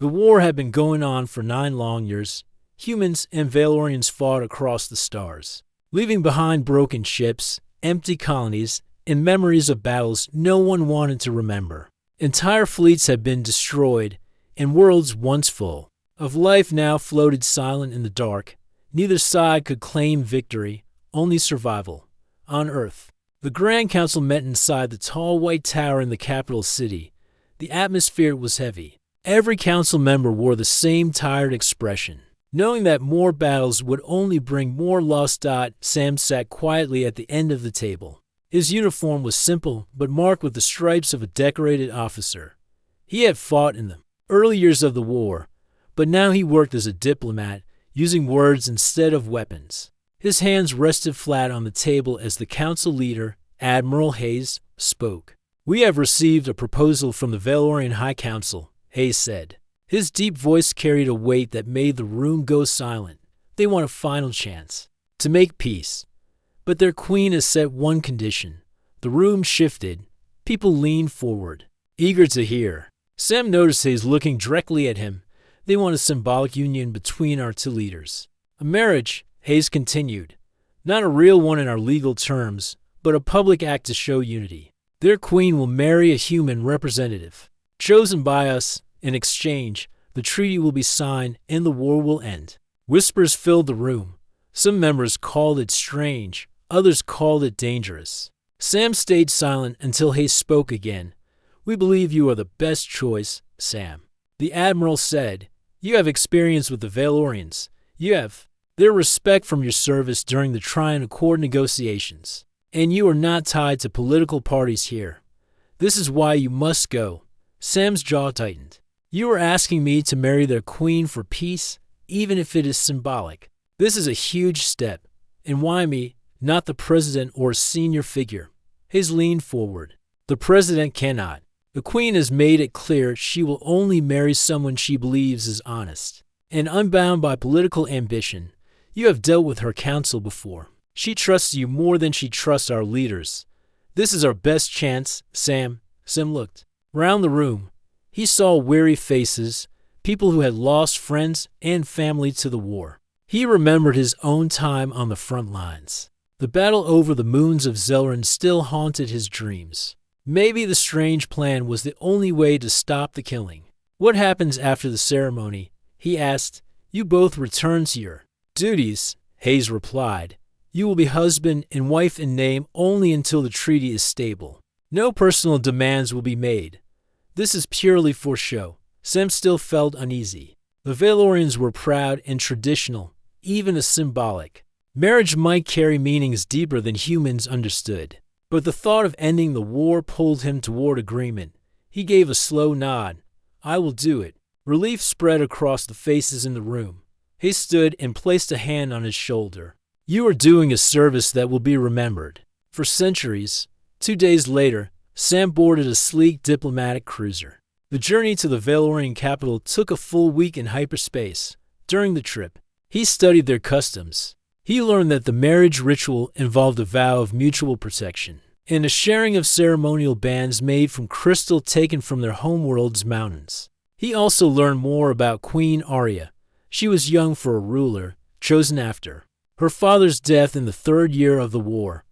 The war had been going on for 9 long years. Humans and Valorians fought across the stars, leaving behind broken ships, empty colonies, and memories of battles no one wanted to remember. Entire fleets had been destroyed, and worlds once full of life now floated silent in the dark. Neither side could claim victory, only survival. On Earth, the Grand Council met inside the tall white tower in the capital city. The atmosphere was heavy. Every council member wore the same tired expression. Knowing that more battles would only bring more lost. Sam sat quietly at the end of the table. His uniform was simple, but marked with the stripes of a decorated officer. He had fought in the early years of the war, but now he worked as a diplomat, using words instead of weapons. His hands rested flat on the table as the council leader, Admiral Hayes, spoke. "We have received a proposal from the Valorian High Council," Hayes said. His deep voice carried a weight that made the room go silent. "They want a final chance to make peace. But their queen has set one condition." The room shifted. People leaned forward, eager to hear. Sam noticed Hayes looking directly at him. "They want a symbolic union between our two leaders. A marriage," Hayes continued. "Not a real one in our legal terms, but a public act to show unity. Their queen will marry a human representative, chosen by us. In exchange, the treaty will be signed and the war will end." Whispers filled the room. Some members called it strange, others called it dangerous. Sam stayed silent until Hayes spoke again. "We believe you are the best choice, Sam." The Admiral said, "You have experience with the Valorians. You have their respect from your service during the Trine Accord negotiations. And you are not tied to political parties here. This is why you must go." Sam's jaw tightened. "You are asking me to marry their queen for peace, even if it is symbolic. This is a huge step. And why me, not the president or a senior figure?" Hayes leaned forward. "The president cannot. The queen has made it clear she will only marry someone she believes is honest and unbound by political ambition. You have dealt with her council before. She trusts you more than she trusts our leaders. This is our best chance, Sam." Sam looked round the room. He saw weary faces, people who had lost friends and family to the war. He remembered his own time on the front lines. The battle over the moons of Zelran still haunted his dreams. Maybe the strange plan was the only way to stop the killing. "What happens after the ceremony?" he asked. "You both return to your duties," Hayes replied. "You will be husband and wife in name only until the treaty is stable. No personal demands will be made. This is purely for show." Sam still felt uneasy. The Valorians were proud and traditional, even as symbolic. Marriage might carry meanings deeper than humans understood. But the thought of ending the war pulled him toward agreement. He gave a slow nod. "I will do it." Relief spread across the faces in the room. He stood and placed a hand on his shoulder. "You are doing a service that will be remembered for centuries." 2 days later, Sam boarded a sleek diplomatic cruiser. The journey to the Valorian capital took a full week in hyperspace. During the trip, he studied their customs. He learned that the marriage ritual involved a vow of mutual protection and a sharing of ceremonial bands made from crystal taken from their homeworld's mountains. He also learned more about Queen Arya. She was young for a ruler, chosen after her father's death in the 3rd year of the war.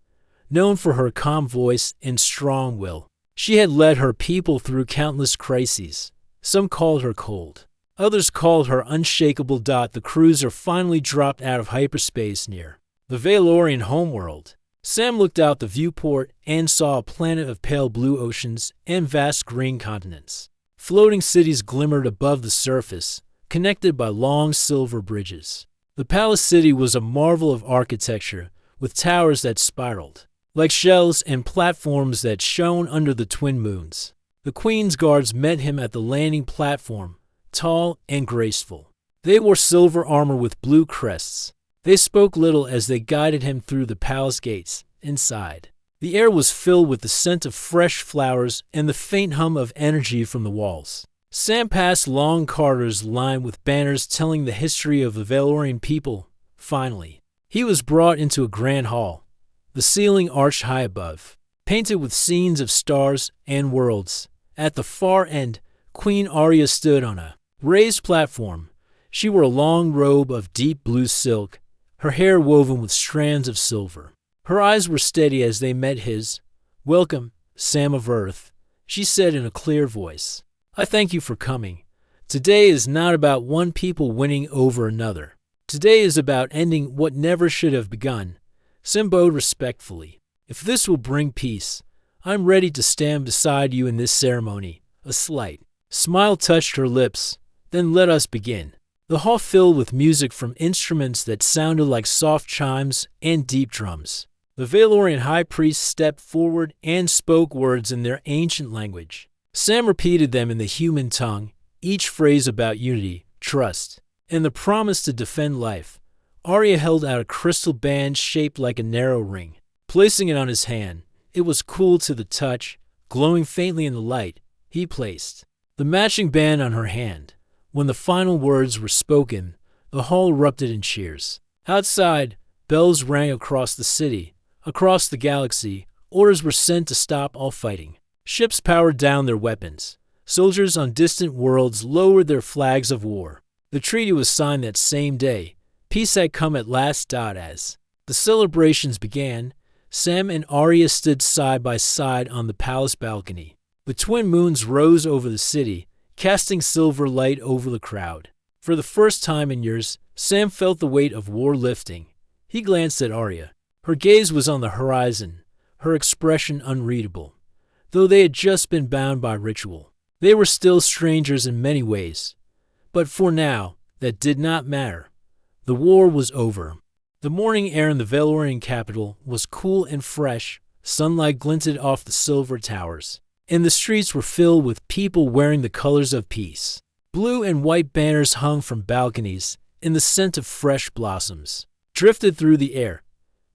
Known for her calm voice and strong will, she had led her people through countless crises. Some called her cold. Others called her unshakable. The cruiser finally dropped out of hyperspace near the Valorian homeworld. Sam looked out the viewport and saw a planet of pale blue oceans and vast green continents. Floating cities glimmered above the surface, connected by long silver bridges. The palace city was a marvel of architecture, with towers that spiraled like shells and platforms that shone under the twin moons. The Queen's guards met him at the landing platform, tall and graceful. They wore silver armor with blue crests. They spoke little as they guided him through the palace gates. Inside, the air was filled with the scent of fresh flowers and the faint hum of energy from the walls. Sam passed long corridors lined with banners telling the history of the Valorian people. Finally, he was brought into a grand hall, the ceiling arched high above, painted with scenes of stars and worlds. At the far end, Queen Arya stood on a raised platform. She wore a long robe of deep blue silk, her hair woven with strands of silver. Her eyes were steady as they met his. "Welcome, Sam of Earth," she said in a clear voice. "I thank you for coming. Today is not about one people winning over another. Today is about ending what never should have begun." Sam bowed respectfully. "If this will bring peace, I'm ready to stand beside you in this ceremony." A slight smile touched her lips. "Then let us begin." The hall filled with music from instruments that sounded like soft chimes and deep drums. The Valorian high priest stepped forward and spoke words in their ancient language. Sam repeated them in the human tongue, each phrase about unity, trust, and the promise to defend life. Arya held out a crystal band shaped like a narrow ring. Placing it on his hand, it was cool to the touch, glowing faintly in the light. He placed the matching band on her hand. When the final words were spoken, the hall erupted in cheers. Outside, bells rang across the city. Across the galaxy, orders were sent to stop all fighting. Ships powered down their weapons. Soldiers on distant worlds lowered their flags of war. The treaty was signed that same day. Peace had come at last. As the celebrations began, Sam and Arya stood side by side on the palace balcony. The twin moons rose over the city, casting silver light over the crowd. For the first time in years, Sam felt the weight of war lifting. He glanced at Arya. Her gaze was on the horizon, her expression unreadable. Though they had just been bound by ritual, they were still strangers in many ways. But for now, that did not matter. The war was over. The morning air in the Valorian capital was cool and fresh. Sunlight glinted off the silver towers, and the streets were filled with people wearing the colors of peace. Blue and white banners hung from balconies, and the scent of fresh blossoms drifted through the air.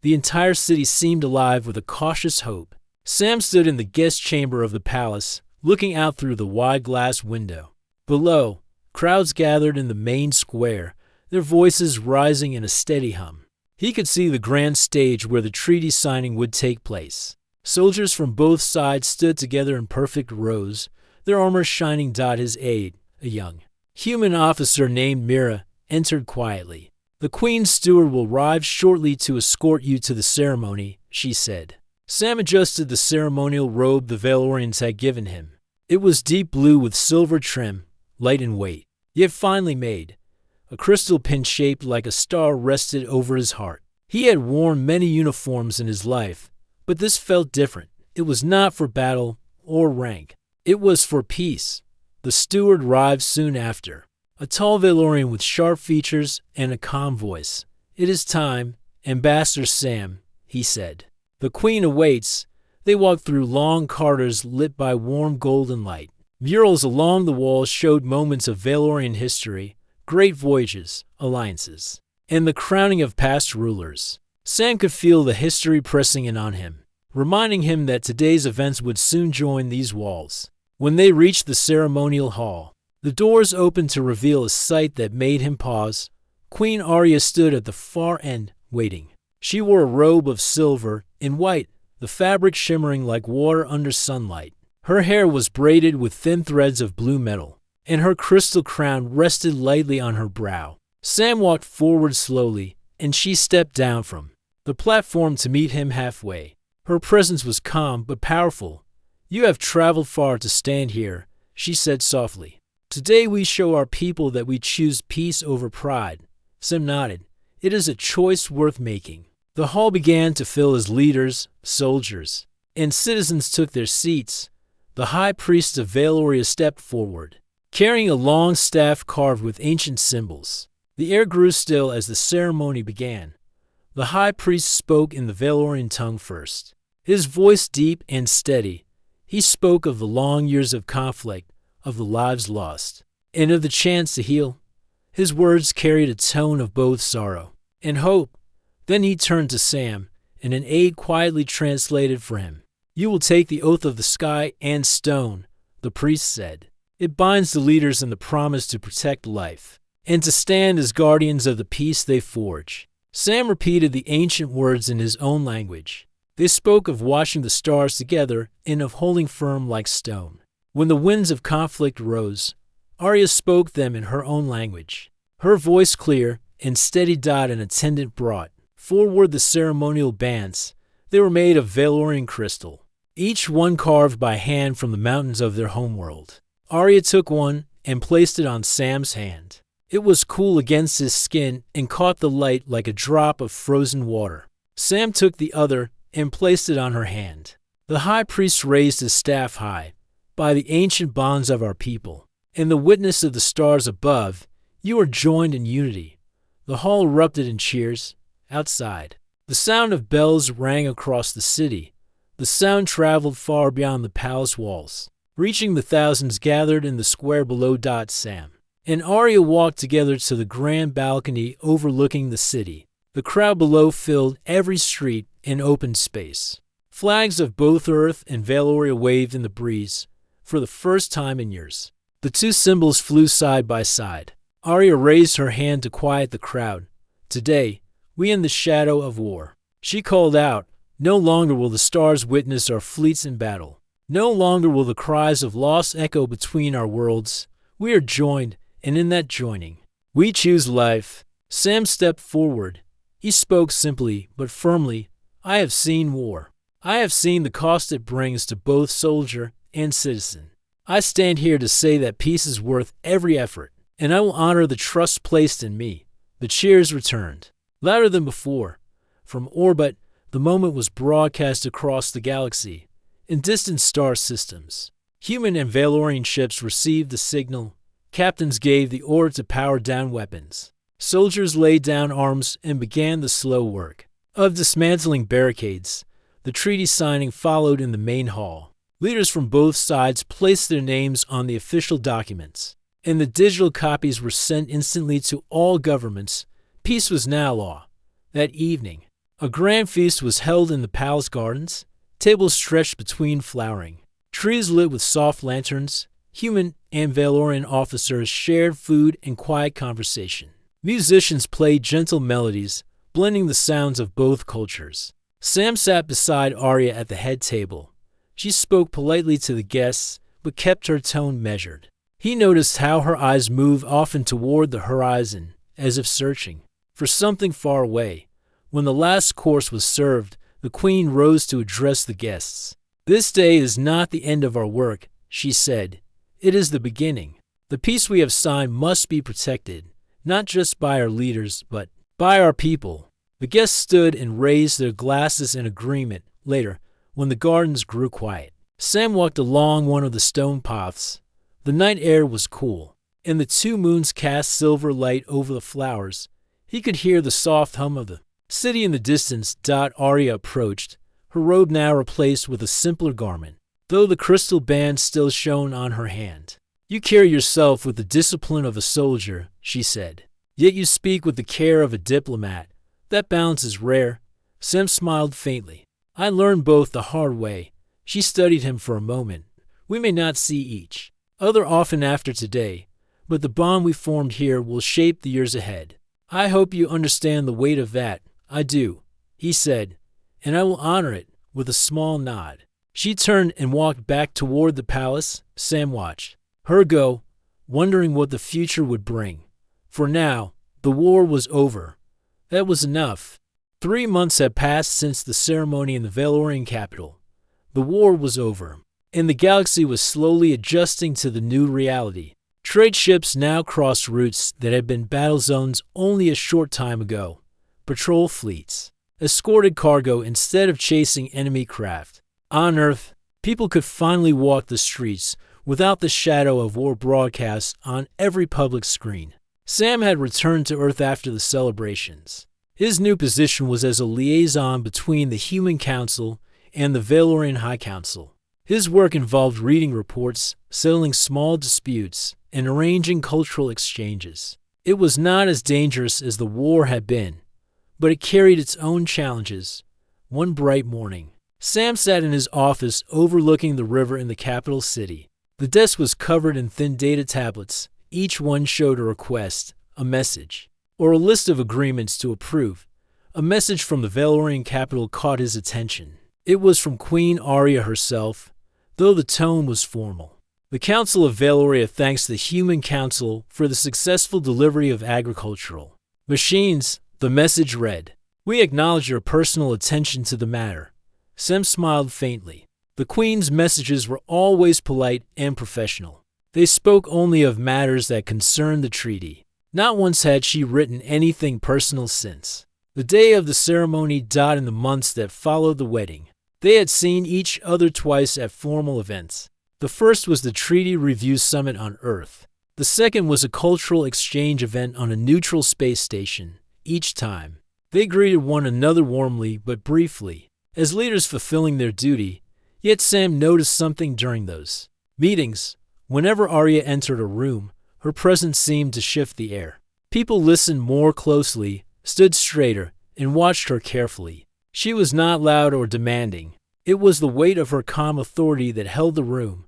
The entire city seemed alive with a cautious hope. Sam stood in the guest chamber of the palace, looking out through the wide glass window. Below, crowds gathered in the main square, their voices rising in a steady hum. He could see the grand stage where the treaty signing would take place. Soldiers from both sides stood together in perfect rows, their armor shining. His aide, a young human officer named Mira, entered quietly. "The Queen's steward will arrive shortly to escort you to the ceremony," she said. Sam adjusted the ceremonial robe the Valorians had given him. It was deep blue with silver trim, light in weight, yet finely made. A crystal pin shaped like a star rested over his heart. He had worn many uniforms in his life, but this felt different. It was not for battle or rank. It was for peace. The steward arrived soon after. A tall Valorian with sharp features and a calm voice. "It is time, Ambassador Sam," he said. "The Queen awaits." They walked through long corridors lit by warm golden light. Murals along the walls showed moments of Valorian history, great voyages, alliances, and the crowning of past rulers. Sam could feel the history pressing in on him, reminding him that today's events would soon join these walls. When they reached the ceremonial hall, the doors opened to reveal a sight that made him pause. Queen Arya stood at the far end, waiting. She wore a robe of silver and white, the fabric shimmering like water under sunlight. Her hair was braided with thin threads of blue metal, and her crystal crown rested lightly on her brow. Sam walked forward slowly, and she stepped down from the platform to meet him halfway. Her presence was calm but powerful. "You have traveled far to stand here," she said softly. "Today we show our people that we choose peace over pride." Sam nodded. "It is a choice worth making." The hall began to fill as leaders, soldiers, and citizens took their seats. The high priest of Valoria stepped forward, carrying a long staff carved with ancient symbols. The air grew still as the ceremony began. The high priest spoke in the Valorian tongue first, his voice deep and steady. He spoke of the long years of conflict, of the lives lost, and of the chance to heal. His words carried a tone of both sorrow and hope. Then he turned to Sam, and an aide quietly translated for him. "You will take the oath of the sky and stone," the priest said. "It binds the leaders in the promise to protect life, and to stand as guardians of the peace they forge." Sam repeated the ancient words in his own language. They spoke of washing the stars together and of holding firm like stone. When the winds of conflict rose, Arya spoke them in her own language. Her voice clear and steady. An attendant brought forward the ceremonial bands. They were made of Valorian crystal, each one carved by hand from the mountains of their homeworld. Arya took one and placed it on Sam's hand. It was cool against his skin and caught the light like a drop of frozen water. Sam took the other and placed it on her hand. The high priest raised his staff high. By the ancient bonds of our people, and the witness of the stars above, you are joined in unity. The hall erupted in cheers. Outside, the sound of bells rang across the city. The sound traveled far beyond the palace walls, reaching the thousands gathered in the square below. Sam and Arya walked together to the grand balcony overlooking the city. The crowd below filled every street and open space. Flags of both Earth and Valoria waved in the breeze. For the first time in years, the two symbols flew side by side. Arya raised her hand to quiet the crowd. Today, we end the shadow of war. She called out, no longer will the stars witness our fleets in battle. No longer will the cries of loss echo between our worlds. We are joined, and in that joining, we choose life. Sam stepped forward. He spoke simply but firmly. I have seen war. I have seen the cost it brings to both soldier and citizen. I stand here to say that peace is worth every effort, and I will honor the trust placed in me. The cheers returned, louder than before. From orbit, the moment was broadcast across the galaxy. In distant star systems, human and Valorian ships received the signal. Captains gave the order to power down weapons. Soldiers laid down arms and began the slow work of dismantling barricades. The treaty signing followed in the main hall. Leaders from both sides placed their names on the official documents, and the digital copies were sent instantly to all governments. Peace was now law. That evening, a grand feast was held in the palace gardens, tables stretched between flowering trees lit with soft lanterns. Human and Valorian officers shared food and quiet conversation. Musicians played gentle melodies, blending the sounds of both cultures. Sam sat beside Arya at the head table. She spoke politely to the guests, but kept her tone measured. He noticed how her eyes moved often toward the horizon, as if searching for something far away. When the last course was served, the queen rose to address the guests. This day is not the end of our work, she said. It is the beginning. The peace we have signed must be protected, not just by our leaders, but by our people. The guests stood and raised their glasses in agreement. Later, when the gardens grew quiet, Sam walked along one of the stone paths. The night air was cool, and the two moons cast silver light over the flowers. He could hear the soft hum of the city in the distance. Arya approached, her robe now replaced with a simpler garment, though the crystal band still shone on her hand. You carry yourself with the discipline of a soldier, she said, yet you speak with the care of a diplomat. That balance is rare. Sam smiled faintly. I learned both the hard way. She studied him for a moment. We may not see each other often after today, but the bond we formed here will shape the years ahead. I hope you understand the weight of that. I do, he said, and I will honor it with a small nod. She turned and walked back toward the palace. Sam watched her go, wondering what the future would bring. For now, the war was over. That was enough. 3 months had passed since the ceremony in the Valorian capital. The war was over, and the galaxy was slowly adjusting to the new reality. Trade ships now crossed routes that had been battle zones only a short time ago. Patrol fleets escorted cargo instead of chasing enemy craft. On Earth, people could finally walk the streets without the shadow of war broadcast on every public screen. Sam had returned to Earth after the celebrations. His new position was as a liaison between the Human Council and the Valorian High Council. His work involved reading reports, settling small disputes, and arranging cultural exchanges. It was not as dangerous as the war had been, but it carried its own challenges. One bright morning, Sam sat in his office overlooking the river in the capital city. The desk was covered in thin data tablets. Each one showed a request, a message, or a list of agreements to approve. A message from the Valorian capital caught his attention. It was from Queen Arya herself, though the tone was formal. The Council of Valoria thanks the Human Council for the successful delivery of agricultural machines. The message read, "We acknowledge your personal attention to the matter." Sem smiled faintly. The Queen's messages were always polite and professional. They spoke only of matters that concerned the treaty. Not once had she written anything personal since the day of the ceremony. In the months that followed the wedding, they had seen each other twice at formal events. The first was the Treaty Review Summit on Earth. The second was a cultural exchange event on a neutral space station. Each time, they greeted one another warmly but briefly, as leaders fulfilling their duty. Yet Sam noticed something during those meetings. Whenever Arya entered a room, her presence seemed to shift the air. People listened more closely, stood straighter, and watched her carefully. She was not loud or demanding. It was the weight of her calm authority that held the room.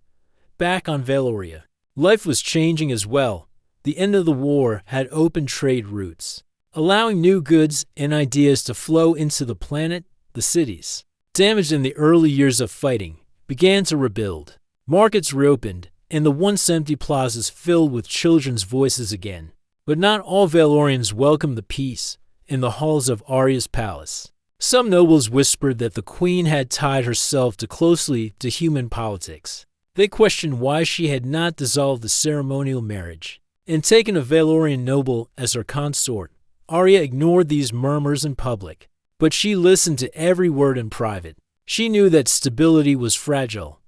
Back on Valoria, life was changing as well. The end of the war had opened trade routes, allowing new goods and ideas to flow into the planet. The cities, damaged in the early years of fighting, began to rebuild. Markets reopened, and the once empty plazas filled with children's voices again. But not all Valorians welcomed the peace in the halls of Arya's palace. Some nobles whispered that the Queen had tied herself too closely to human politics. They questioned why she had not dissolved the ceremonial marriage and taken a Valorian noble as her consort. Arya ignored these murmurs in public, but she listened to every word in private. She knew that stability was fragile.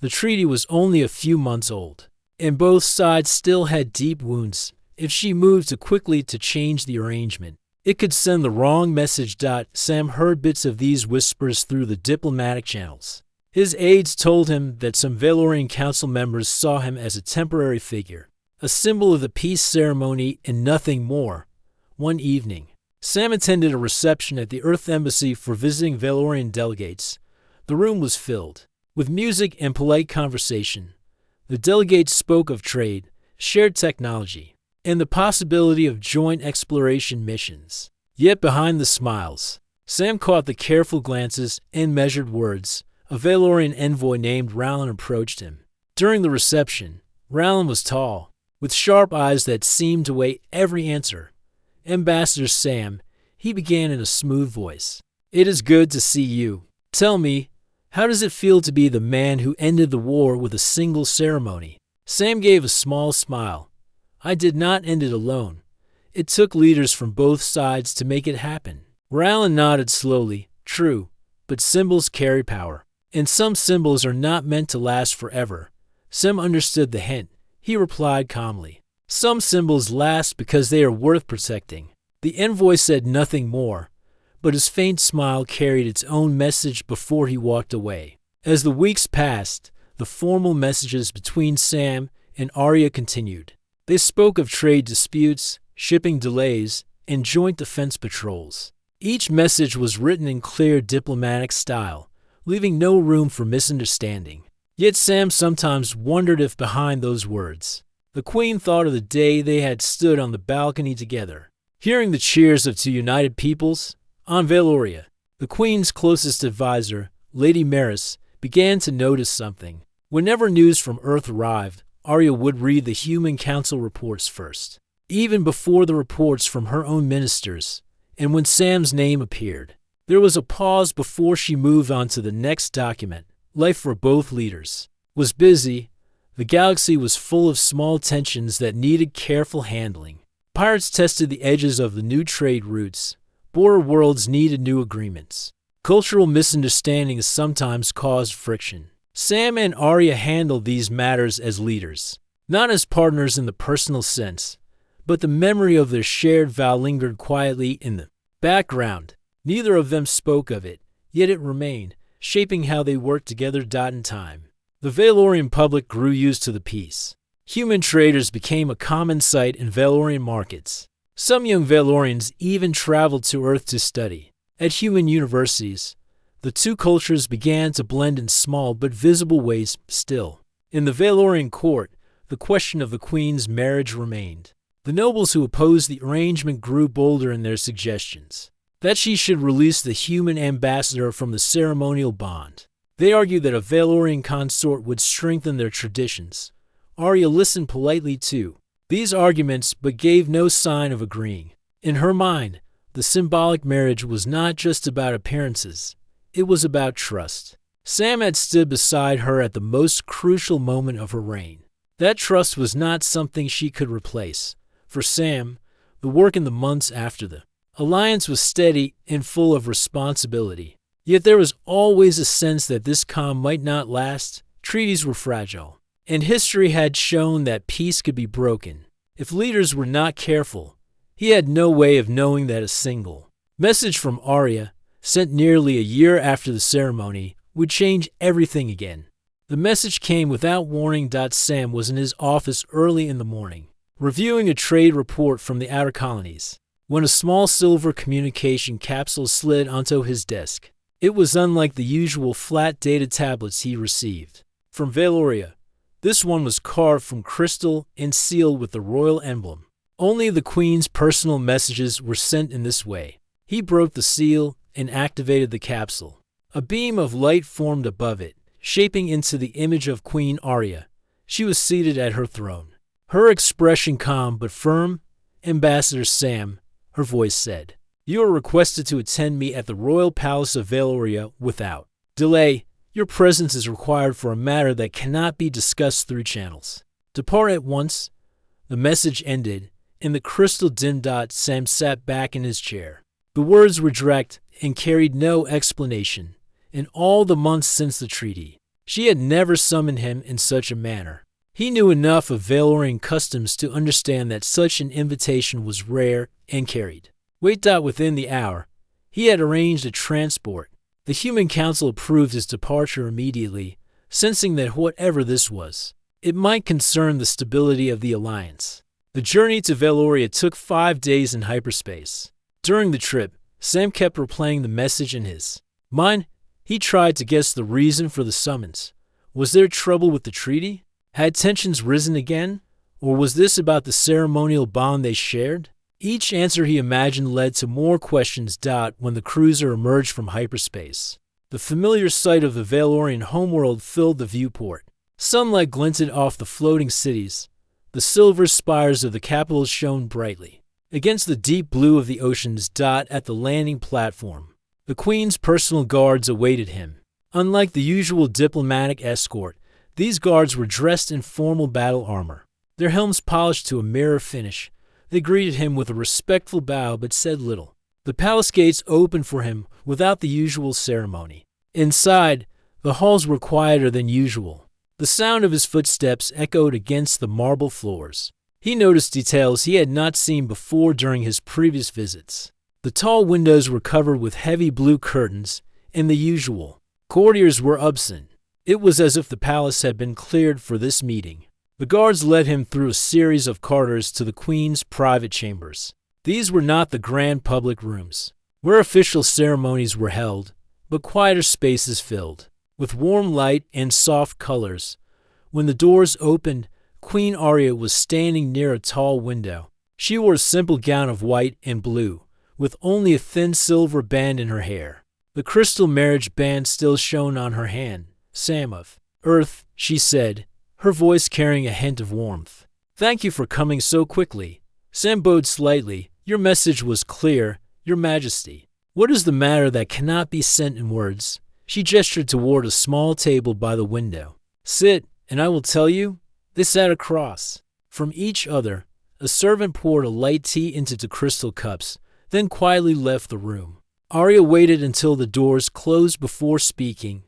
The treaty was only a few months old, and both sides still had deep wounds. If she moved too quickly to change the arrangement, it could send the wrong message. Sam heard bits of these whispers through the diplomatic channels. His aides told him that some Valorian council members saw him as a temporary figure, a symbol of the peace ceremony and nothing more. One evening, Sam attended a reception at the Earth Embassy for visiting Valorian delegates. The room was filled with music and polite conversation. The delegates spoke of trade, shared technology, and the possibility of joint exploration missions. Yet behind the smiles, Sam caught the careful glances and measured words. A Valorian envoy named Rowland approached him. During the reception, Rowland was tall, with sharp eyes that seemed to weigh every answer. "Ambassador Sam," he began in a smooth voice, "it is good to see you. Tell me, how does it feel to be the man who ended the war with a single ceremony?" Sam gave a small smile. "I did not end it alone. It took leaders from both sides to make it happen." Rowland nodded slowly. "True, but symbols carry power, and some symbols are not meant to last forever." Sam understood the hint. He replied calmly, "Some symbols last because they are worth protecting." The envoy said nothing more, but his faint smile carried its own message before he walked away. As the weeks passed, the formal messages between Sam and Arya continued. They spoke of trade disputes, shipping delays, and joint defense patrols. Each message was written in clear diplomatic style, leaving no room for misunderstanding. Yet Sam sometimes wondered if behind those words, the Queen thought of the day they had stood on the balcony together, hearing the cheers of two united peoples. On Valoria, the Queen's closest advisor, Lady Maris, began to notice something. Whenever news from Earth arrived, Arya would read the Human Council reports first, even before the reports from her own ministers. And when Sam's name appeared, there was a pause before she moved on to the next document. Life for both leaders was busy. The galaxy was full of small tensions that needed careful handling. Pirates tested the edges of the new trade routes. Border worlds needed new agreements. Cultural misunderstandings sometimes caused friction. Sam and Arya handled these matters as leaders, not as partners in the personal sense, but the memory of their shared vow lingered quietly in the background. Neither of them spoke of it, yet it remained, shaping how they worked together. In time, the Valorian public grew used to the peace. Human traders became a common sight in Valorian markets. Some young Valorians even traveled to Earth to study. At human universities, the two cultures began to blend in small but visible ways. Still, in the Valorian court, the question of the Queen's marriage remained. The nobles who opposed the arrangement grew bolder in their suggestions that she should release the human ambassador from the ceremonial bond. They argued that a Valorian consort would strengthen their traditions, Arya listened politely to these arguments but gave no sign of agreeing. In her mind, the symbolic marriage was not just about appearances. It was about trust. Sam had stood beside her at the most crucial moment of her reign. That trust was not something she could replace. For Sam, the work in the months after the alliance was steady and full of responsibility. Yet there was always a sense that this calm might not last. Treaties were fragile, and history had shown that peace could be broken if leaders were not careful. He had no way of knowing that a single message from Arya, sent nearly a year after the ceremony, would change everything again. The message came without warning. Sam was in his office early in the morning, reviewing a trade report from the outer colonies, when a small silver communication capsule slid onto his desk. It was unlike the usual flat data tablets he received from Valoria. This one was carved from crystal and sealed with the royal emblem. Only the Queen's personal messages were sent in this way. He broke the seal and activated the capsule. A beam of light formed above it, shaping into the image of Queen Arya. She was seated at her throne, her expression calm but firm. "Ambassador Sam," her voice said, "you are requested to attend me at the royal palace of Valoria without delay. Your presence is required for a matter that cannot be discussed through channels. Depart at once." The message ended. In the crystal dim dot, Sam sat back in his chair. The words were direct and carried no explanation. In all the months since the treaty, she had never summoned him in such a manner. He knew enough of Valorian customs to understand that such an invitation was rare and carried. Within the hour, he had arranged a transport. The Human Council approved his departure immediately, sensing that whatever this was, it might concern the stability of the alliance. The journey to Valoria took 5 days in hyperspace. During the trip, Sam kept replaying the message in his mind. He tried to guess the reason for the summons. Was there trouble with the treaty? Had tensions risen again? Or was this about the ceremonial bond they shared? Each answer he imagined led to more questions. When the cruiser emerged from hyperspace, the familiar sight of the Valorian homeworld filled the viewport. Sunlight glinted off the floating cities. The silver spires of the capitals shone brightly against the deep blue of the oceans. At the landing platform, the Queen's personal guards awaited him. Unlike the usual diplomatic escort, these guards were dressed in formal battle armor, their helms polished to a mirror finish. They greeted him with a respectful bow but said little. The palace gates opened for him without the usual ceremony. Inside, the halls were quieter than usual. The sound of his footsteps echoed against the marble floors. He noticed details he had not seen before during his previous visits. The tall windows were covered with heavy blue curtains, and the usual courtiers were absent. It was as if the palace had been cleared for this meeting. The guards led him through a series of corridors to the Queen's private chambers. These were not the grand public rooms, where official ceremonies were held, but quieter spaces filled with warm light and soft colors. When the doors opened, Queen Arya was standing near a tall window. She wore a simple gown of white and blue, with only a thin silver band in her hair. The crystal marriage band still shone on her hand. "Sam of Earth," she said, her voice carrying a hint of warmth. "Thank you for coming so quickly." Sam bowed slightly. "Your message was clear, Your Majesty. What is the matter that cannot be sent in words?" She gestured toward a small table by the window. "Sit, and I will tell you." They sat across from each other. A servant poured a light tea into the crystal cups, then quietly left the room. Arya waited until the doors closed before speaking.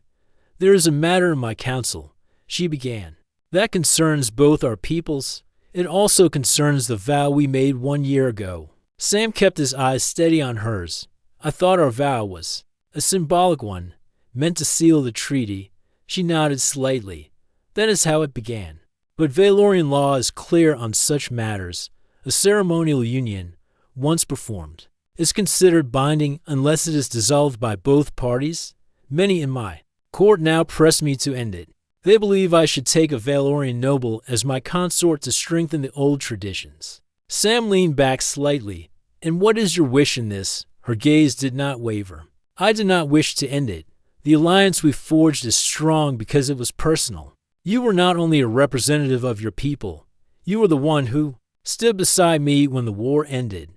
"There is a matter in my council," she began, "that concerns both our peoples. It also concerns the vow we made 1 year ago." Sam kept his eyes steady on hers. "I thought our vow was a symbolic one, meant to seal the treaty." She nodded slightly. "That is how it began. But Valorian law is clear on such matters. A ceremonial union, once performed, is considered binding unless it is dissolved by both parties. Many in my court now press me to end it. They believe I should take a Valorian noble as my consort to strengthen the old traditions." Sam leaned back slightly. "And what is your wish in this?" Her gaze did not waver. "I do not wish to end it. The alliance we forged is strong because it was personal. You were not only a representative of your people, you were the one who stood beside me when the war ended.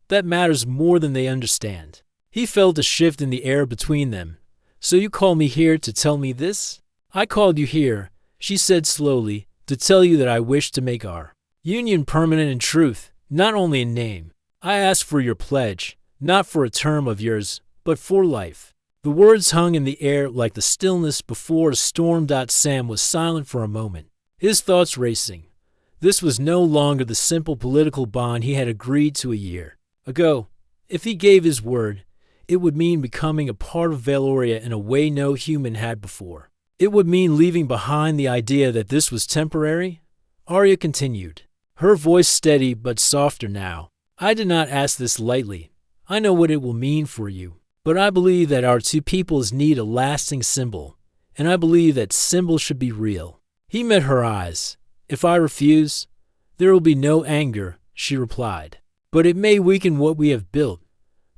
That matters more than they understand." He felt a shift in the air between them. "So you called me here to tell me this?" "I called you here," she said slowly, "to tell you that I wish to make our union permanent in truth, not only in name. I ask for your pledge, not for a term of yours, but for life." The words hung in the air like the stillness before a storm. Sam was silent for a moment, his thoughts racing. This was no longer the simple political bond he had agreed to a year ago. If he gave his word, it would mean becoming a part of Valoria in a way no human had before. It would mean leaving behind the idea that this was temporary. Arya continued, her voice steady but softer now. "I did not ask this lightly. I know what it will mean for you. But I believe that our two peoples need a lasting symbol, and I believe that symbol should be real." He met her eyes. "If I refuse, there will be no anger," she replied. "But it may weaken what we have built.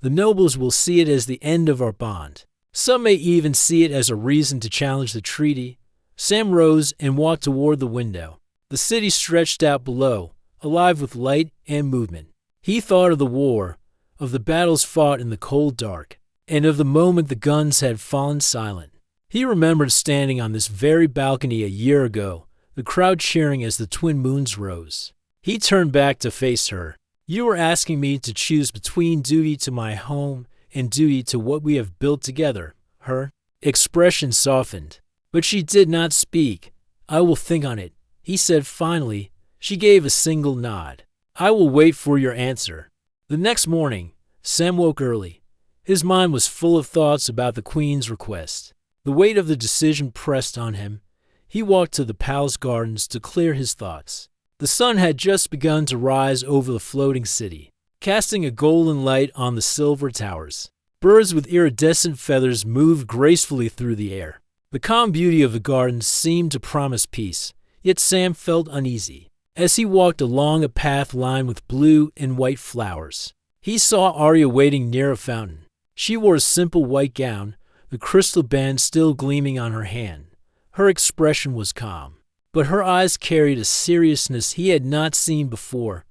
The nobles will see it as the end of our bond. Some may even see it as a reason to challenge the treaty." Sam rose and walked toward the window. The city stretched out below, alive with light and movement. He thought of the war, of the battles fought in the cold dark, and of the moment the guns had fallen silent. He remembered standing on this very balcony a year ago, the crowd cheering as the twin moons rose. He turned back to face her. "You were asking me to choose between duty to my home and duty to what we have built together." Her expression softened, but she did not speak. "I will think on it," he said finally. She gave a single nod. "I will wait for your answer." The next morning, Sam woke early. His mind was full of thoughts about the Queen's request. The weight of the decision pressed on him. He walked to the palace gardens to clear his thoughts. The sun had just begun to rise over the floating city, casting a golden light on the silver towers. Birds with iridescent feathers moved gracefully through the air. The calm beauty of the gardens seemed to promise peace, yet Sam felt uneasy. As he walked along a path lined with blue and white flowers, he saw Arya waiting near a fountain. She wore a simple white gown, the crystal band still gleaming on her hand. Her expression was calm, but her eyes carried a seriousness he had not seen before.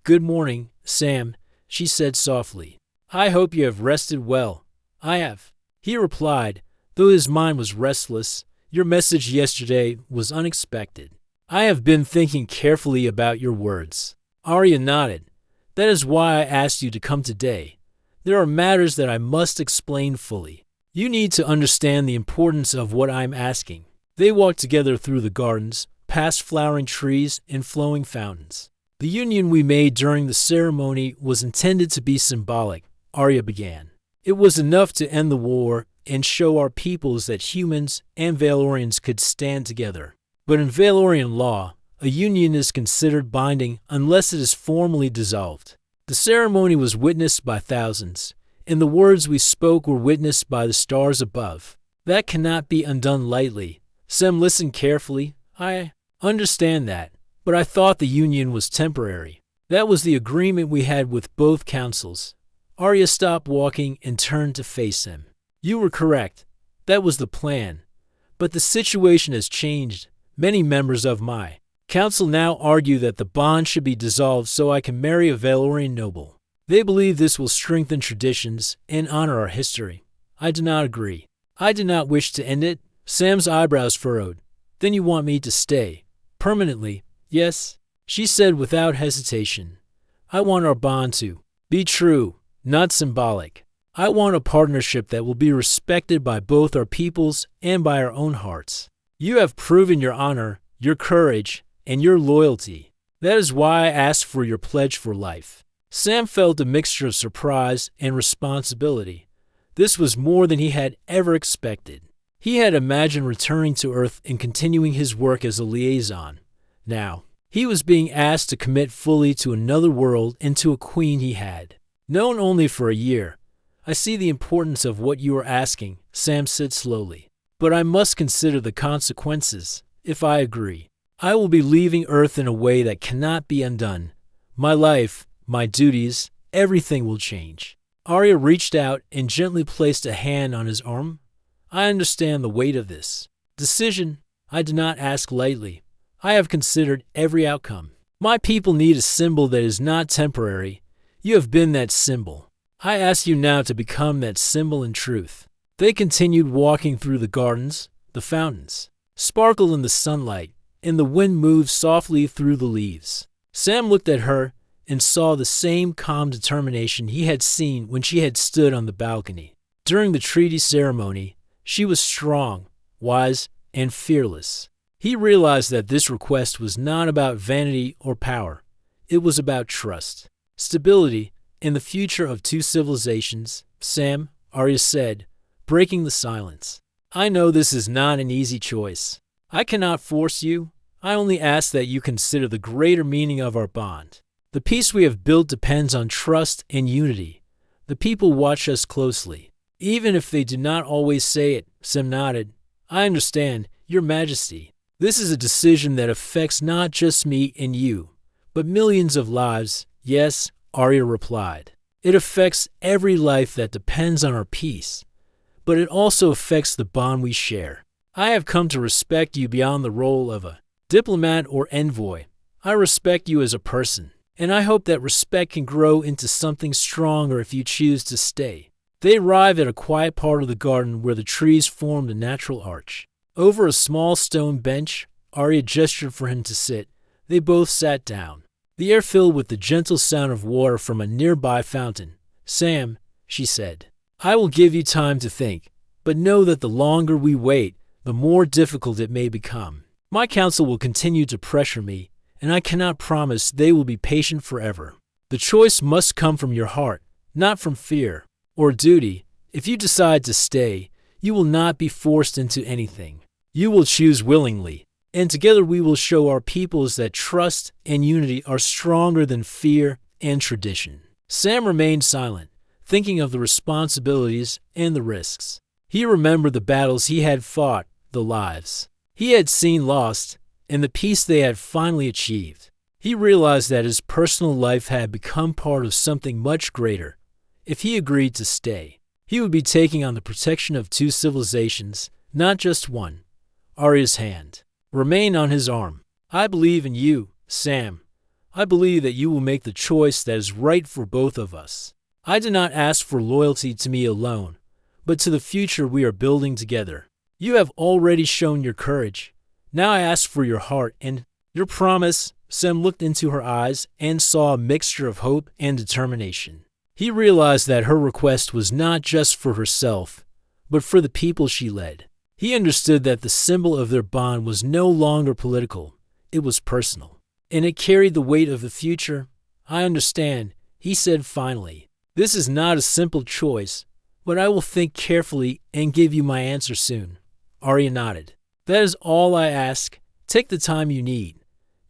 "Good morning, Sam," she said softly. "I hope you have rested well." "I have," he replied, though his mind was restless. "Your message yesterday was unexpected." "I have been thinking carefully about your words." Arya nodded. "That is why I asked you to come today. There are matters that I must explain fully. You need to understand the importance of what I am asking." They walked together through the gardens, past flowering trees and flowing fountains. "The union we made during the ceremony was intended to be symbolic," Arya began. "It was enough to end the war and show our peoples that humans and Valorians could stand together. But in Valorian law, a union is considered binding unless it is formally dissolved. The ceremony was witnessed by thousands, and the words we spoke were witnessed by the stars above. That cannot be undone lightly." Sam listened carefully. "I understand that, but I thought the union was temporary. That was the agreement we had with both councils." Arya stopped walking and turned to face him. "You were correct. That was the plan. But the situation has changed. Many members of my council now argue that the bond should be dissolved so I can marry a Valorian noble. They believe this will strengthen traditions and honor our history. I do not agree. I do not wish to end it." Sam's eyebrows furrowed. "Then you want me to stay? Permanently?" "Yes," she said without hesitation. "I want our bond to be true, not symbolic. I want a partnership that will be respected by both our peoples and by our own hearts. You have proven your honor, your courage, and your loyalty. That is why I asked for your pledge for life." Sam felt a mixture of surprise and responsibility. This was more than he had ever expected. He had imagined returning to Earth and continuing his work as a liaison. Now, he was being asked to commit fully to another world and to a queen he had known only for a year. "I see the importance of what you are asking," Sam said slowly. "But I must consider the consequences. If I agree, I will be leaving Earth in a way that cannot be undone. My life, my duties, everything will change." Arya reached out and gently placed a hand on his arm. "I understand the weight of this decision. I do not ask lightly. I have considered every outcome. My people need a symbol that is not temporary. You have been that symbol. I ask you now to become that symbol in truth." They continued walking through the gardens. The fountains sparkled in the sunlight, and the wind moved softly through the leaves. Sam looked at her and saw the same calm determination he had seen when she had stood on the balcony. During the treaty ceremony, she was strong, wise, and fearless. He realized that this request was not about vanity or power. It was about trust, stability, and the future of two civilizations. "Sam," Arya said, breaking the silence, "I know this is not an easy choice. I cannot force you. I only ask that you consider the greater meaning of our bond. The peace we have built depends on trust and unity. The people watch us closely. Even if they do not always say it," Sam nodded. "I understand, Your Majesty. This is a decision that affects not just me and you, but millions of lives." "Yes," Arya replied. "It affects every life that depends on our peace, but it also affects the bond we share. I have come to respect you beyond the role of a diplomat or envoy. I respect you as a person, and I hope that respect can grow into something stronger if you choose to stay." They arrived at a quiet part of the garden where the trees formed a natural arch. Over a small stone bench, Arya gestured for him to sit. They both sat down. The air filled with the gentle sound of water from a nearby fountain. "Sam," she said, "I will give you time to think, but know that the longer we wait, the more difficult it may become. My council will continue to pressure me, and I cannot promise they will be patient forever. The choice must come from your heart, not from fear or duty. If you decide to stay, you will not be forced into anything. You will choose willingly, and together we will show our peoples that trust and unity are stronger than fear and tradition." Sam remained silent, thinking of the responsibilities and the risks. He remembered the battles he had fought, the lives he had seen lost, and the peace they had finally achieved. He realized that his personal life had become part of something much greater. If he agreed to stay, he would be taking on the protection of two civilizations, not just one. Arya's hand remained on his arm. "I believe in you, Sam. I believe that you will make the choice that is right for both of us. I do not ask for loyalty to me alone, but to the future we are building together. You have already shown your courage. Now I ask for your heart and your promise." Sam looked into her eyes and saw a mixture of hope and determination. He realized that her request was not just for herself, but for the people she led. He understood that the symbol of their bond was no longer political, it was personal, and it carried the weight of the future. "I understand," he said finally. "This is not a simple choice, but I will think carefully and give you my answer soon." Arya nodded. "That is all I ask. Take the time you need.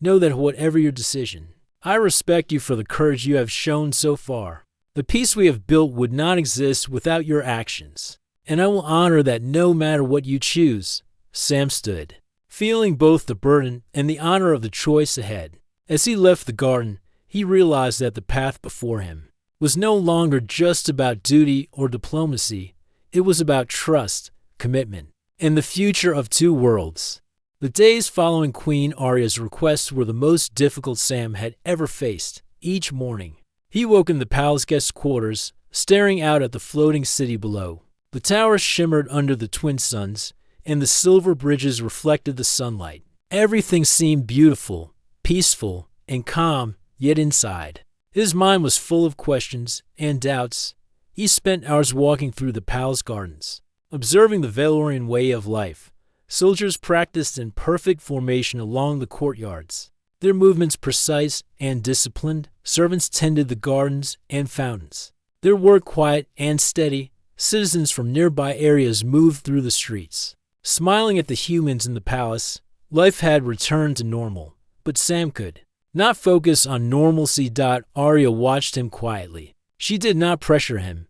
Know that whatever your decision, I respect you for the courage you have shown so far. The peace we have built would not exist without your actions, and I will honor that no matter what you choose." Sam stood, feeling both the burden and the honor of the choice ahead. As he left the garden, he realized that the path before him was no longer just about duty or diplomacy. It was about trust, commitment, and the future of two worlds. The days following Queen Arya's request were the most difficult Sam had ever faced. Each morning, he woke in the palace guest quarters, staring out at the floating city below. The towers shimmered under the twin suns, and the silver bridges reflected the sunlight. Everything seemed beautiful, peaceful, and calm, yet inside, his mind was full of questions and doubts. He spent hours walking through the palace gardens, observing the Valorian way of life. Soldiers practiced in perfect formation along the courtyards, their movements precise and disciplined. Servants tended the gardens and fountains, their work quiet and steady. Citizens from nearby areas moved through the streets, smiling at the humans in the palace. Life had returned to normal, but Sam could not focus on normalcy. Arya watched him quietly. She did not pressure him,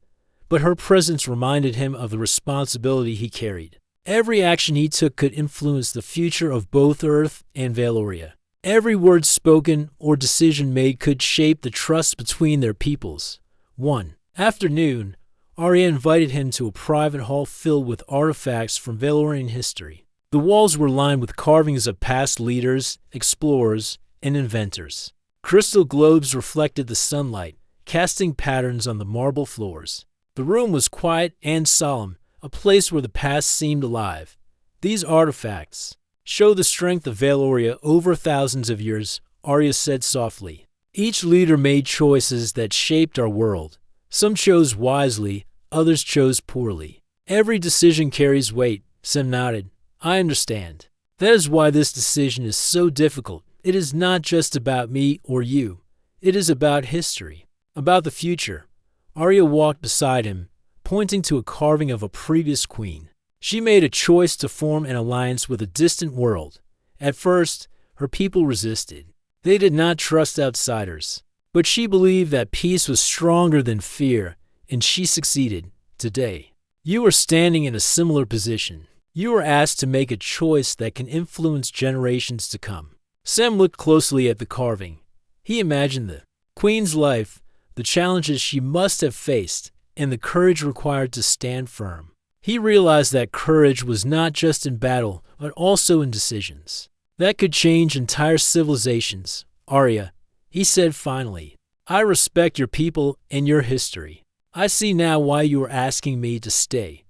but her presence reminded him of the responsibility he carried. Every action he took could influence the future of both Earth and Valoria. Every word spoken or decision made could shape the trust between their peoples. One afternoon, Arya invited him to a private hall filled with artifacts from Valorian history. The walls were lined with carvings of past leaders, explorers, and inventors. Crystal globes reflected the sunlight, casting patterns on the marble floors. The room was quiet and solemn, a place where the past seemed alive. These artifacts show the strength of Valoria over thousands of years, Arya said softly. Each leader made choices that shaped our world. Some chose wisely, others chose poorly. Every decision carries weight, Sem nodded. I understand. That is why this decision is so difficult. It is not just about me or you. It is about history, about the future. Arya walked beside him, pointing to a carving of a previous queen. She made a choice to form an alliance with a distant world. At first, her people resisted. They did not trust outsiders. But she believed that peace was stronger than fear, and she succeeded. Today, you are standing in a similar position. You are asked to make a choice that can influence generations to come. Sem looked closely at the carving. He imagined the queen's life, the challenges she must have faced, and the courage required to stand firm. He realized that courage was not just in battle, but also in decisions that could change entire civilizations. Arya, he said finally, I respect your people and your history. I see now why you are asking me to stay,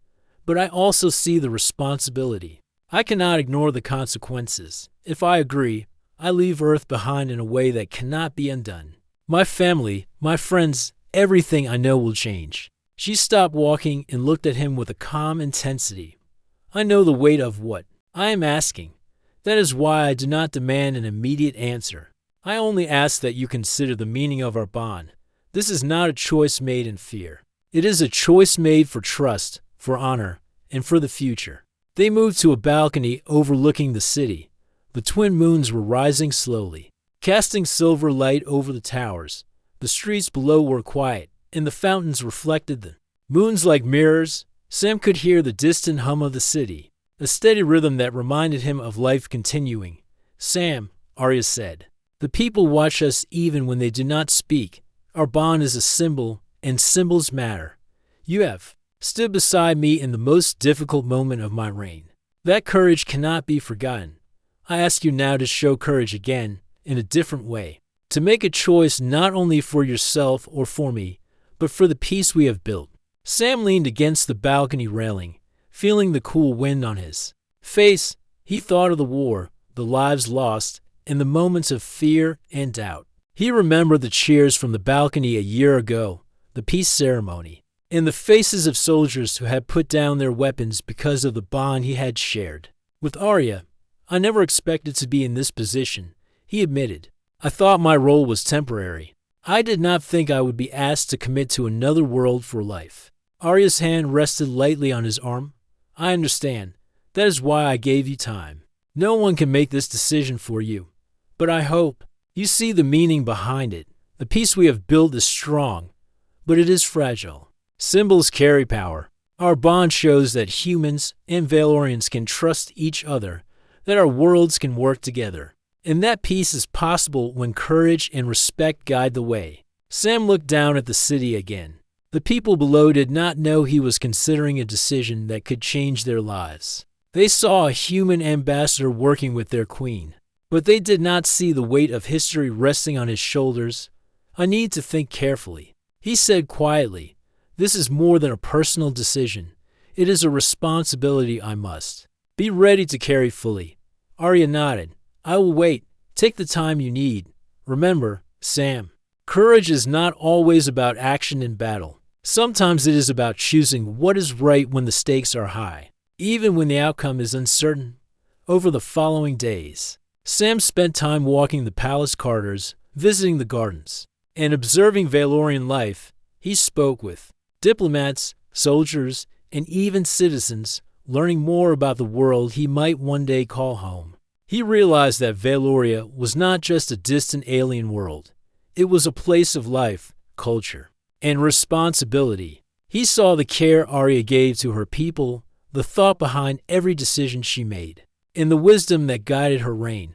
but I also see the responsibility. I cannot ignore the consequences. If I agree, I leave Earth behind in a way that cannot be undone. My family, my friends, everything I know will change. She stopped walking and looked at him with a calm intensity. I know the weight of what I am asking. That is why I do not demand an immediate answer. I only ask that you consider the meaning of our bond. This is not a choice made in fear. It is a choice made for trust, for honor, and for the future. They moved to a balcony overlooking the city. The twin moons were rising slowly, casting silver light over the towers. The streets below were quiet, and the fountains reflected the moons like mirrors. Sam could hear the distant hum of the city, a steady rhythm that reminded him of life continuing. Sam, Arya said, the people watch us even when they do not speak. Our bond is a symbol, and symbols matter. You have stood beside me in the most difficult moment of my reign. That courage cannot be forgotten. I ask you now to show courage again, in a different way, to make a choice not only for yourself or for me, but for the peace we have built. Sam leaned against the balcony railing, feeling the cool wind on his face. He thought of the war, the lives lost, and the moments of fear and doubt. He remembered the cheers from the balcony a year ago, the peace ceremony, and the faces of soldiers who had put down their weapons because of the bond he had shared. With Arya, I never expected to be in this position, he admitted. I thought my role was temporary. I did not think I would be asked to commit to another world for life. Arya's hand rested lightly on his arm. I understand. That is why I gave you time. No one can make this decision for you. But I hope you see the meaning behind it. The peace we have built is strong, but it is fragile. Symbols carry power. Our bond shows that humans and Valorians can trust each other, that our worlds can work together. And that peace is possible when courage and respect guide the way. Sam looked down at the city again. The people below did not know he was considering a decision that could change their lives. They saw a human ambassador working with their queen, but they did not see the weight of history resting on his shoulders. I need to think carefully, he said quietly. This is more than a personal decision. It is a responsibility I must be ready to carry fully. Arya nodded. I will wait. Take the time you need. Remember, Sam, courage is not always about action in battle. Sometimes it is about choosing what is right when the stakes are high, even when the outcome is uncertain. Over the following days, Sam spent time walking the palace corridors, visiting the gardens, and observing Valorian life. He spoke with diplomats, soldiers, and even citizens, learning more about the world he might one day call home. He realized that Valoria was not just a distant alien world. It was a place of life, culture, and responsibility. He saw the care Arya gave to her people, the thought behind every decision she made, and the wisdom that guided her reign.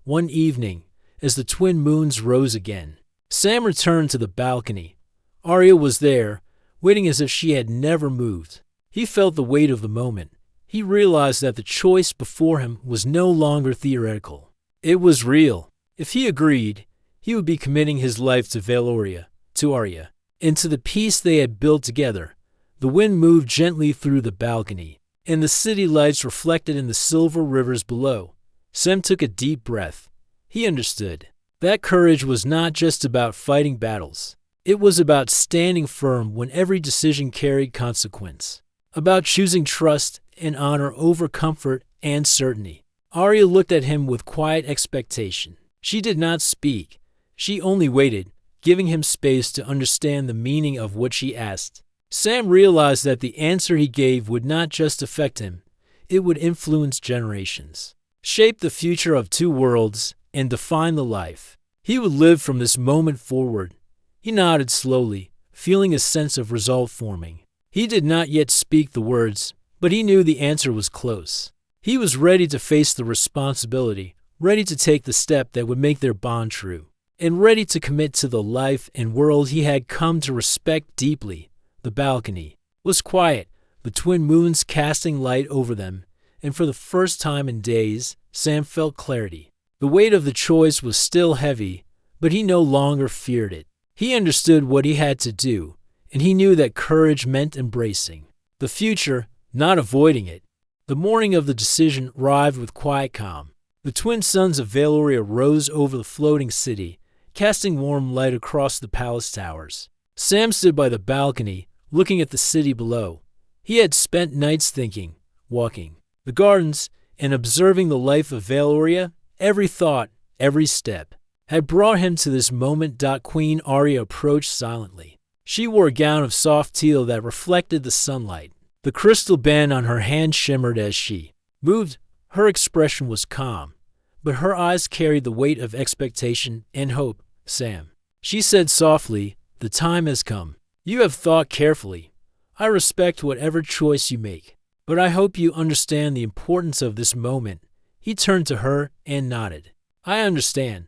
One evening, as the twin moons rose again, Sam returned to the balcony. Arya was there, waiting as if she had never moved. He felt the weight of the moment, he realized that the choice before him was no longer theoretical. It was real. If he agreed, he would be committing his life to Valoria, to Arya, and to the peace they had built together. The wind moved gently through the balcony, and the city lights reflected in the silver rivers below. Sam took a deep breath. He understood. That courage was not just about fighting battles. It was about standing firm when every decision carried consequence, about choosing trust and honor over comfort and certainty. Arya looked at him with quiet expectation. She did not speak. She only waited, giving him space to understand the meaning of what she asked. Sam realized that the answer he gave would not just affect him, it would influence generations, shape the future of two worlds, and define the life he would live from this moment forward. He nodded slowly, feeling a sense of resolve forming. He did not yet speak the words, but he knew the answer was close. He was ready to face the responsibility, ready to take the step that would make their bond true, and ready to commit to the life and world he had come to respect deeply. The balcony was quiet, the twin moons casting light over them, and for the first time in days, Sam felt clarity. The weight of the choice was still heavy, but he no longer feared it. He understood what he had to do, and he knew that courage meant embracing the future, not avoiding it. The morning of the decision arrived with quiet calm. The twin suns of Valoria rose over the floating city, casting warm light across the palace towers. Sam stood by the balcony, looking at the city below. He had spent nights thinking, walking the gardens, and observing the life of Valoria. Every thought, every step, had brought him to this moment. Queen Arya approached silently. She wore a gown of soft teal that reflected the sunlight. The crystal band on her hand shimmered as she moved. Her expression was calm, but her eyes carried the weight of expectation and hope. Sam, she said softly, the time has come. You have thought carefully. I respect whatever choice you make, but I hope you understand the importance of this moment. He turned to her and nodded. I understand.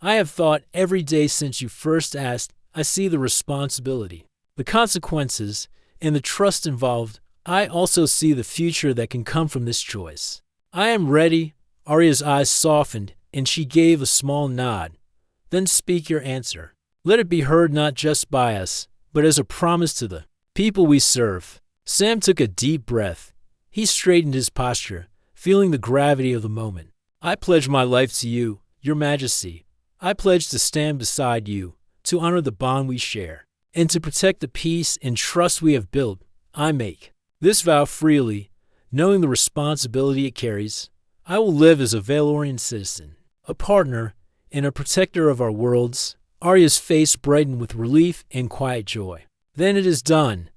I have thought every day since you first asked. I see the responsibility, the consequences, and the trust involved. I also see the future that can come from this choice. I am ready. Arya's eyes softened, and she gave a small nod. Then speak your answer. Let it be heard not just by us, but as a promise to the people we serve. Sam took a deep breath. He straightened his posture, feeling the gravity of the moment. I pledge my life to you, your majesty. I pledge to stand beside you, to honor the bond we share, and to protect the peace and trust we have built. I make this vow freely, knowing the responsibility it carries. I will live as a Valorian citizen, a partner, and a protector of our worlds. Arya's face brightened with relief and quiet joy. Then it is done.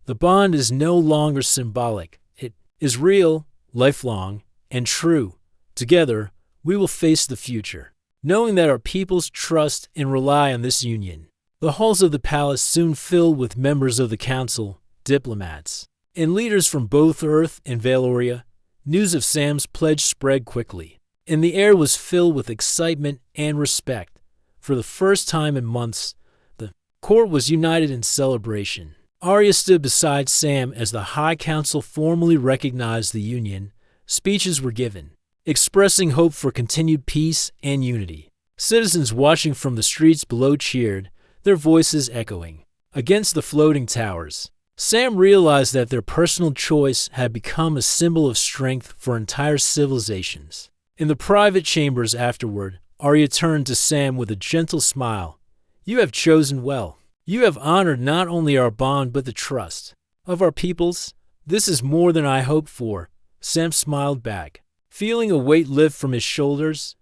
The bond is no longer symbolic. It is real, lifelong, and true. Together, we will face the future, knowing that our peoples trust and rely on this union. The halls of the palace soon filled with members of the council, diplomats, and leaders from both Earth and Valoria. News of Sam's pledge spread quickly, and the air was filled with excitement and respect. For the first time in months, the court was united in celebration. Arya stood beside Sam as the High Council formally recognized the union. Speeches were given, expressing hope for continued peace and unity. Citizens watching from the streets below cheered, their voices echoing against the floating towers. Sam realized that their personal choice had become a symbol of strength for entire civilizations. In the private chambers afterward, Arya turned to Sam with a gentle smile. You have chosen well. You have honored not only our bond but the trust of our peoples. This is more than I hoped for. Sam smiled back, feeling a weight lift from his shoulders.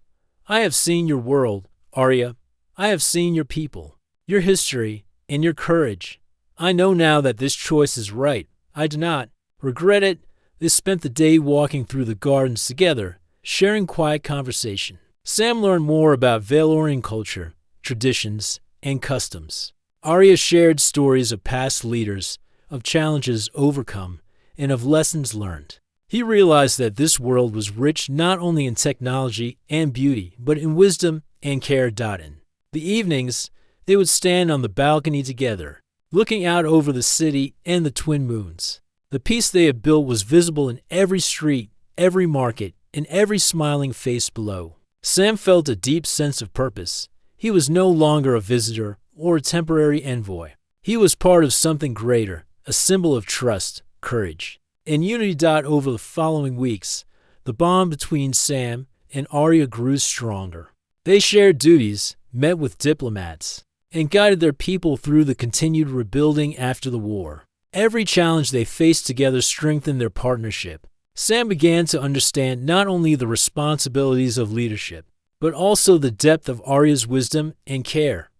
I have seen your world, Arya. I have seen your people, your history, and your courage. I know now that this choice is right. I do not regret it. They spent the day walking through the gardens together, sharing quiet conversation. Sam learned more about Valorian culture, traditions, and customs. Arya shared stories of past leaders, of challenges overcome, and of lessons learned. He realized that this world was rich not only in technology and beauty, but in wisdom and care. In the evenings, they would stand on the balcony together, looking out over the city and the twin moons. The peace they had built was visible in every street, every market, and every smiling face below. Sam felt a deep sense of purpose. He was no longer a visitor or a temporary envoy. He was part of something greater, a symbol of trust, courage, and unity. Over the following weeks, the bond between Sam and Arya grew stronger. They shared duties, met with diplomats, and guided their people through the continued rebuilding after the war. Every challenge they faced together strengthened their partnership. Sam began to understand not only the responsibilities of leadership, but also the depth of Arya's wisdom and care.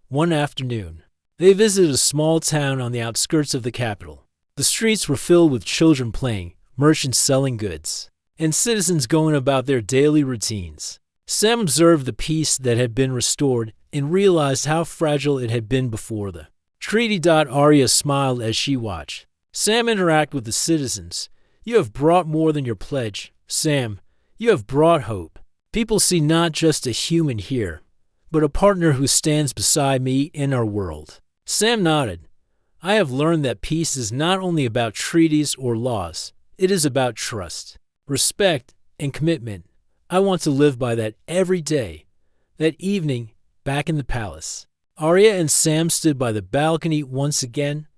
One afternoon, they visited a small town on the outskirts of the capital. The streets were filled with children playing, merchants selling goods, and citizens going about their daily routines. Sam observed the peace that had been restored and realized how fragile it had been before the treaty. Arya smiled as she watched Sam interact with the citizens. You have brought more than your pledge, Sam. You have brought hope. People see not just a human here, but a partner who stands beside me in our world. Sam nodded. I have learned that peace is not only about treaties or laws. It is about trust, respect, and commitment. I want to live by that every day. That evening, back in the palace, Arya and Sam stood by the balcony once again.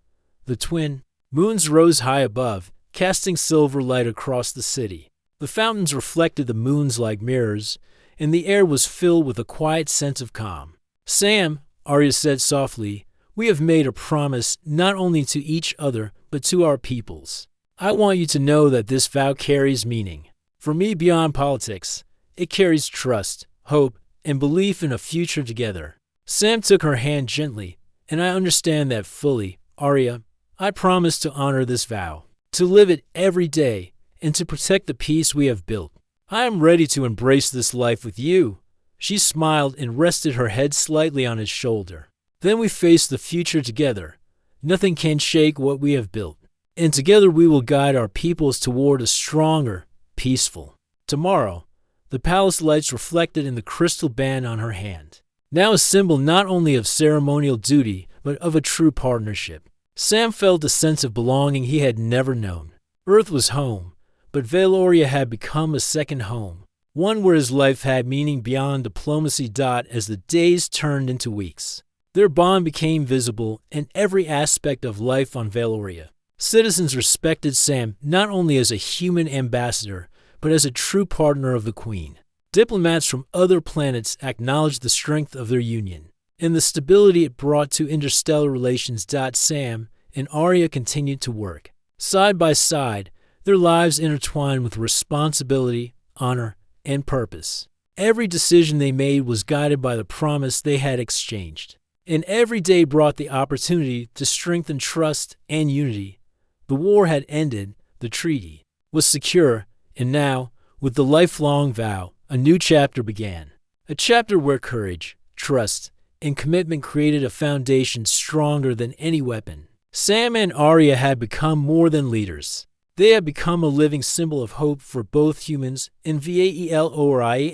The twin moons rose high above, casting silver light across the city. The fountains reflected the moons like mirrors, and the air was filled with a quiet sense of calm. Sam, Arya said softly, we have made a promise not only to each other, but to our peoples. I want you to know that this vow carries meaning. For me, beyond politics, it carries trust, hope, and belief in a future together. Sam took her hand gently, and I understand that fully, Arya. I promise to honor this vow, to live it every day, and to protect the peace we have built. I am ready to embrace this life with you. She smiled and rested her head slightly on his shoulder. Then we face the future together. Nothing can shake what we have built. And together we will guide our peoples toward a stronger, peaceful tomorrow. The palace lights reflected in the crystal band on her hand, now a symbol not only of ceremonial duty, but of a true partnership. Sam felt a sense of belonging he had never known. Earth was home, but Valoria had become a second home, one where his life had meaning beyond diplomacy. As the days turned into weeks, their bond became visible in every aspect of life on Valoria. Citizens respected Sam not only as a human ambassador, but as a true partner of the Queen. Diplomats from other planets acknowledged the strength of their union and the stability it brought to interstellar relations. Sam and Arya continued to work side by side, their lives intertwined with responsibility, honor, and purpose. Every decision they made was guided by the promise they had exchanged, and every day brought the opportunity to strengthen trust and unity. The war had ended, the treaty was secure, and now, with the lifelong vow, a new chapter began. A chapter where courage, trust, and commitment created a foundation stronger than any weapon. Sam and Arya had become more than leaders. They had become a living symbol of hope for both humans and Valorians.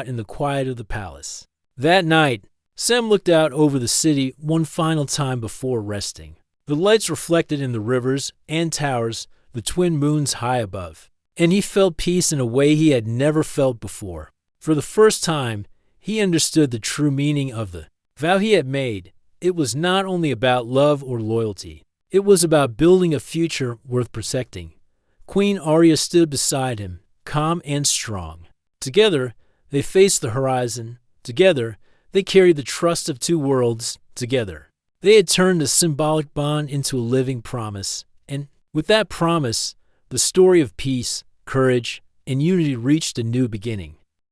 In the quiet of the palace. That night, Sam looked out over the city one final time before resting. The lights reflected in the rivers and towers, the twin moons high above, and he felt peace in a way he had never felt before. For the first time, he understood the true meaning of the vow he had made. It was not only about love or loyalty. It was about building a future worth protecting. Queen Arya stood beside him, calm and strong. Together, they faced the horizon. Together, they carried the trust of two worlds. Together, they had turned a symbolic bond into a living promise. And with that promise, the story of peace, courage, and unity reached a new beginning.